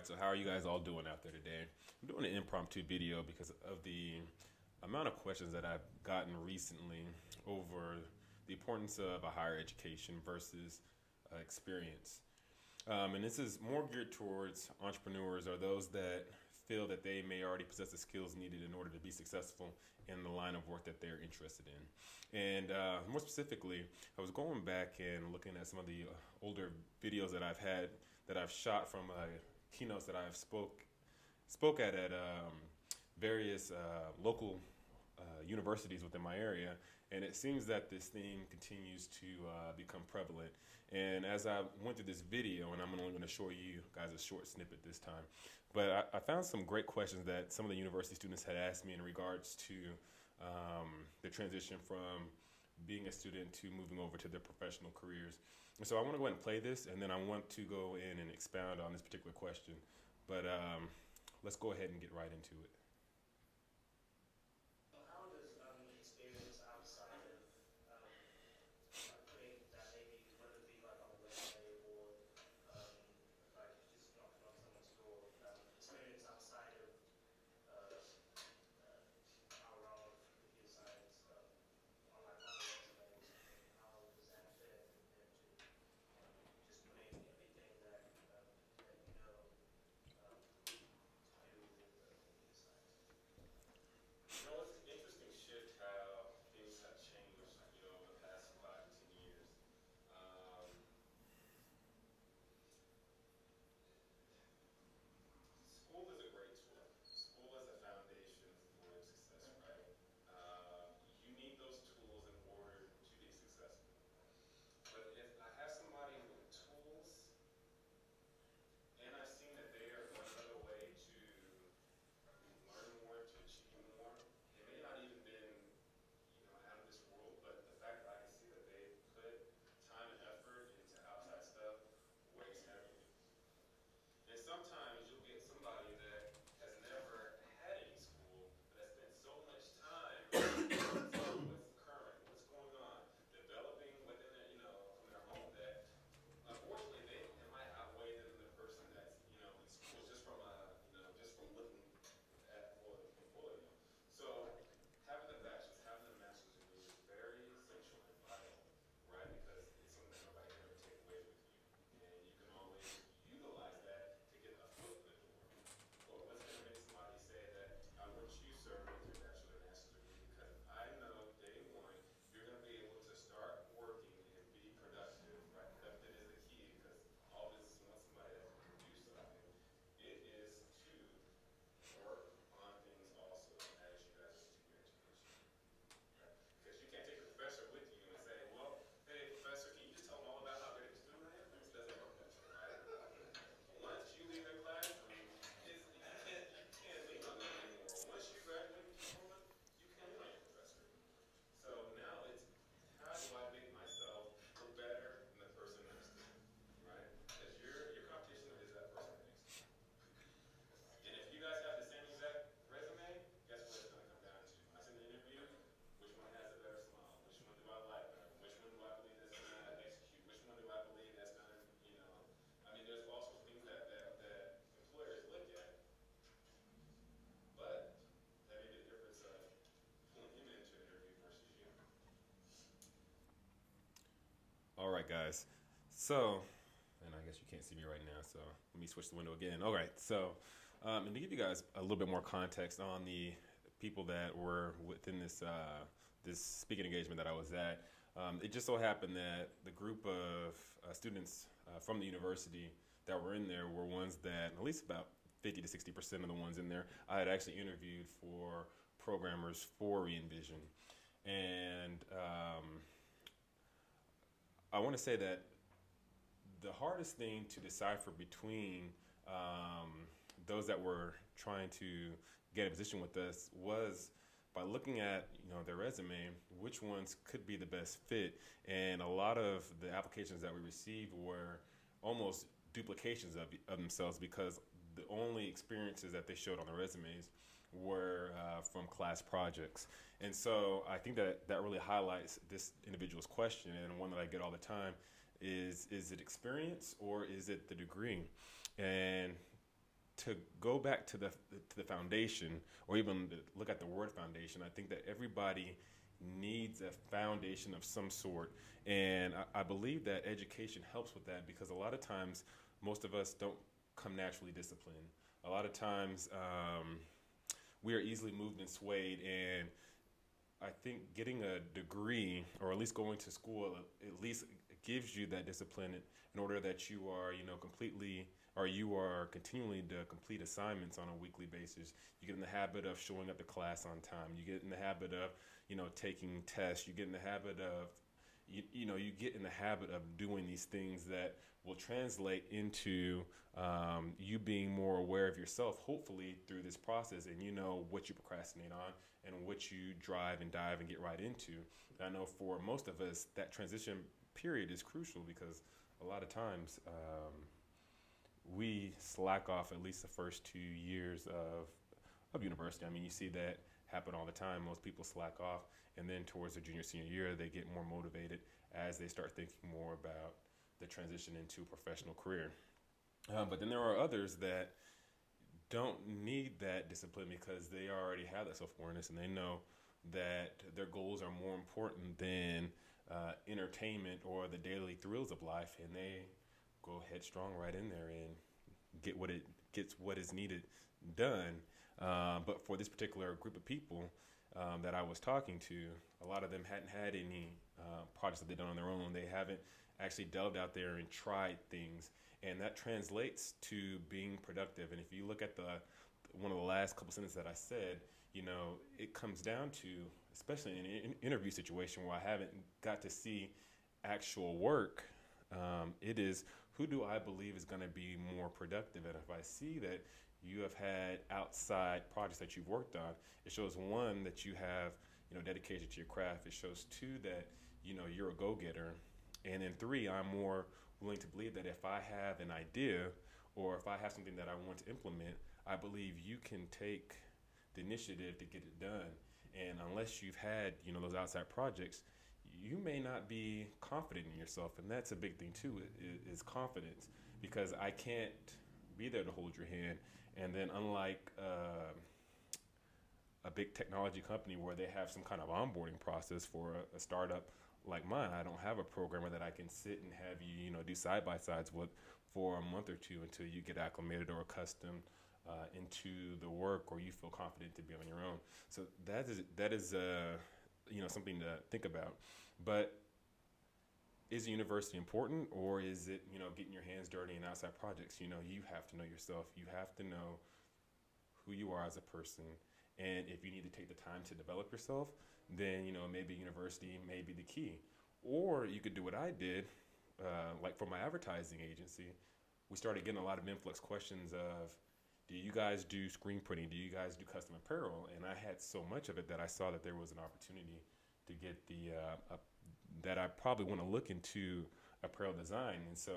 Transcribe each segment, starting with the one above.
right, so how are you guys all doing out there today? I'm doing an impromptu video because of the amount of questions that I've gotten recently over the importance of a higher education versus experience. And this is more geared towards entrepreneurs or those that feel that they may already possess the skills needed in order to be successful in the line of work that they're interested in. And more specifically, I was going back and looking at some of the older videos that I've shot from keynotes that I've spoke at various local universities within my area, and it seems that this theme continues to become prevalent. And as I went through this video, and I'm only going to show you guys a short snippet this time, but I found some great questions that some of the university students had asked me in regards to the transition from being a student to moving over to their professional careers. And so I want to go ahead and play this, and then I want to go in and expound on this particular question. But let's go ahead and get right into it. How does experience outside of creating that, maybe whether it be like on a resume or like just knocking on someone's door, experience outside of our own computer science on like on a resume, and how does that fit compared to just putting everything that that you know to do with computer science? You know, it's an interesting shift how things have changed, over the past 5 to 10 years. Um, School is a great tool. School is a foundation for success, right? You need those tools in order to be successful. But if I have somebody with tools and I've seen that they are going another way to learn more, to achieve more, it may not even been, out of this world, but the fact that I can see that they put time and effort into outside stuff weighs heavily. And sometimes you'll get somebody that has never had any school, but has spent so much time on what's current, what's going on, developing within their, from their home that unfortunately it might outweigh than the person that's, in school just from just from looking at for the portfolio. So having the bachelor's, having the master's degree is very essential and vital, right? Because it's something that nobody can ever take away with you. And you can always utilize that to get a foot in the door. But what's going to make somebody say that I want you, sir, with your bachelor and master's degree? Because I know day one, you're going to be able to start working and be productive, right? Productive is the key because all business wants somebody that can produce something. It is to work on things also as you guys continue your education. Right? Because you can't take a professor with you and say, well, hey, professor, can you just tell them all about how great of a student I am? It doesn't work that way, right? Once you leave the classroom, you can't lean on them anymore. Once you graduate and keep going, you can't lean on your professor. So now it's how do I make myself look better than the person next to me, right? Because your competition is that person next to you. And if you guys have the same exact resume, guess what it's going to come down to? When I send the interview, which one has a better smile? Which one do I like better? Which one do I believe that's going to execute? Which one do I believe that's going to, there's also things that employers look at, but that may be the difference of pulling him into an interview versus you. All right, guys. So, and I guess you can't see me right now, so let me switch the window again. All right, so, and to give you guys a little bit more context on the people that were within this this speaking engagement that I was at, it just so happened that the group of students from the university that were in there were ones that, at least about 50 to 60% of the ones in there, I had actually interviewed for programmers for re-envision. And I want to say that the hardest thing to decipher between those that were trying to get a position with us was by looking at their resume, which ones could be the best fit. And a lot of the applications that we received were almost duplications of themselves because the only experiences that they showed on the resumes were from class projects. And so I think that really highlights this individual's question, and one that I get all the time is it experience or is it the degree? And to go back to the foundation, or even to look at the word foundation, I think that everybody needs a foundation of some sort, and I believe that education helps with that because a lot of times most of us don't come naturally disciplined. A lot of times we are easily moved and swayed, and I think getting a degree or at least going to school at least gives you that discipline in order that you are, completely or you are continually to complete assignments on a weekly basis. You get in the habit of showing up to class on time. You get in the habit of, taking tests. You get in the habit of, you get in the habit of doing these things that will translate into you being more aware of yourself, hopefully through this process, and you know what you procrastinate on and what you drive and dive and get right into. And I know for most of us, that transition period is crucial because a lot of times we slack off at least the first 2 years of university. I mean, you see that happen all the time. Most people slack off, and then towards their junior, senior year, they get more motivated as they start thinking more about the transition into a professional career. But then there are others that don't need that discipline because they already have that self-awareness and they know that their goals are more important than entertainment or the daily thrills of life, and they go headstrong right in there and gets what is needed done. But for this particular group of people that I was talking to, a lot of them hadn't had any projects that they've done on their own. They haven't actually delved out there and tried things, and that translates to being productive. And if you look at the one of the last couple sentences that I said, it comes down to, especially in an interview situation where I haven't got to see actual work, it is who do I believe is going to be more productive. And if I see that you have had outside projects that you've worked on, it shows one that you have dedication to your craft. It shows two that you're a go-getter, and then three, I'm more willing to believe that if I have an idea or if I have something that I want to implement, I believe you can take the initiative to get it done. And unless you've had those outside projects, you may not be confident in yourself, and that's a big thing too, is confidence, because I can't be there to hold your hand. And then unlike a big technology company where they have some kind of onboarding process for a startup like mine, I don't have a programmer that I can sit and have you do side by sides with for a month or two until you get acclimated or accustomed into the work, or you feel confident to be on your own. So that is something to think about. But is university important, or is it getting your hands dirty in outside projects? You have to know yourself. You have to know who you are as a person, and if you need to take the time to develop yourself, then maybe university may be the key. Or you could do what I did, like for my advertising agency. We started getting a lot of influx questions of, do you guys do screen printing? Do you guys do custom apparel? And I had so much of it that I saw that there was an opportunity to get that I probably want to look into apparel design. And so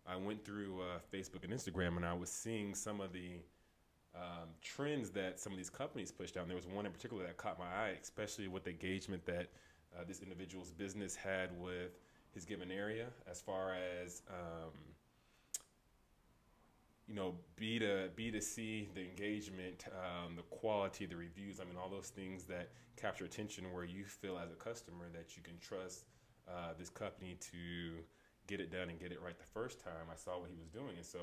I went through Facebook and Instagram, and I was seeing some of the trends that some of these companies pushed out. And there was one in particular that caught my eye, especially with the engagement that this individual's business had with his given area, as far as B to C, the engagement, the quality, the reviews. I mean, all those things that capture attention, where you feel as a customer that you can trust this company to get it done and get it right the first time. I saw what he was doing, and so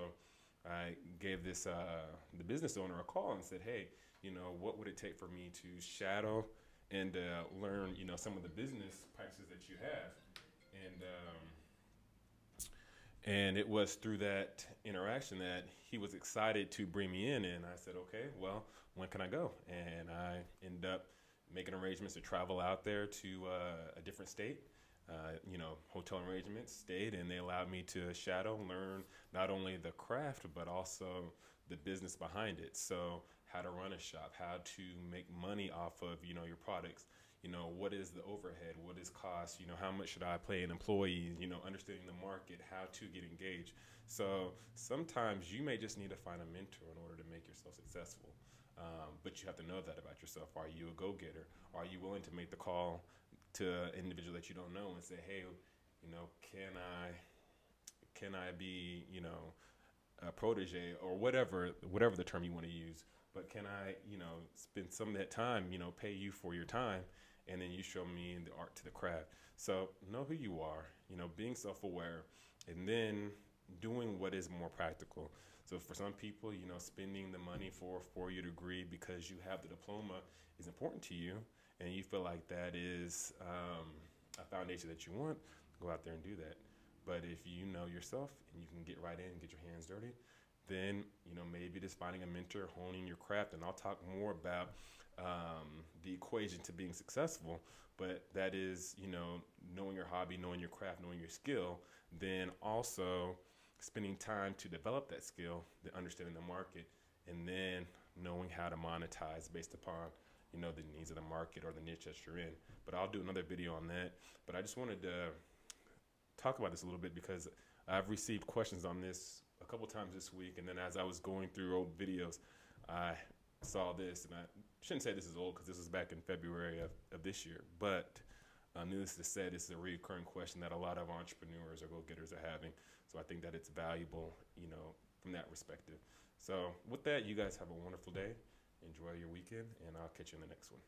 I gave this the business owner a call and said, hey, what would it take for me to shadow and learn, some of the business practices that you have, and it was through that interaction that he was excited to bring me in, and I said, okay, well, when can I go? And I ended up making arrangements to travel out there to a different state. Hotel arrangements, stayed, and they allowed me to shadow, learn not only the craft, but also the business behind it. So how to run a shop, how to make money off of, your products, what is the overhead, what is cost, how much should I pay an employee, understanding the market, how to get engaged. So sometimes you may just need to find a mentor in order to make yourself successful. But you have to know that about yourself. Are you a go-getter? Are you willing to make the call to an individual that you don't know and say, hey, can I be, protege or whatever the term you want to use. But can I, spend some of that time, pay you for your time, and then you show me the art to the craft. So know who you are, being self-aware, and then doing what is more practical. So for some people, spending the money for a four-year degree because you have the diploma is important to you, and you feel like that is a foundation that you want, go out there and do that. But if you know yourself and you can get right in and get your hands dirty, then maybe just finding a mentor, honing your craft, and I'll talk more about the equation to being successful. But that is knowing your hobby, knowing your craft, knowing your skill, then also spending time to develop that skill, then understanding the market, and then knowing how to monetize based upon the needs of the market or the niche that you're in. But I'll do another video on that. But I just wanted to talk about this a little bit because I've received questions on this a couple times this week, and then as I was going through old videos, I saw this, and I shouldn't say this is old because this was back in February of this year, but needless to say, this is a recurring question that a lot of entrepreneurs or go-getters are having. So I think that it's valuable, from that perspective. So with that, you guys have a wonderful day. Enjoy your weekend, and I'll catch you in the next one.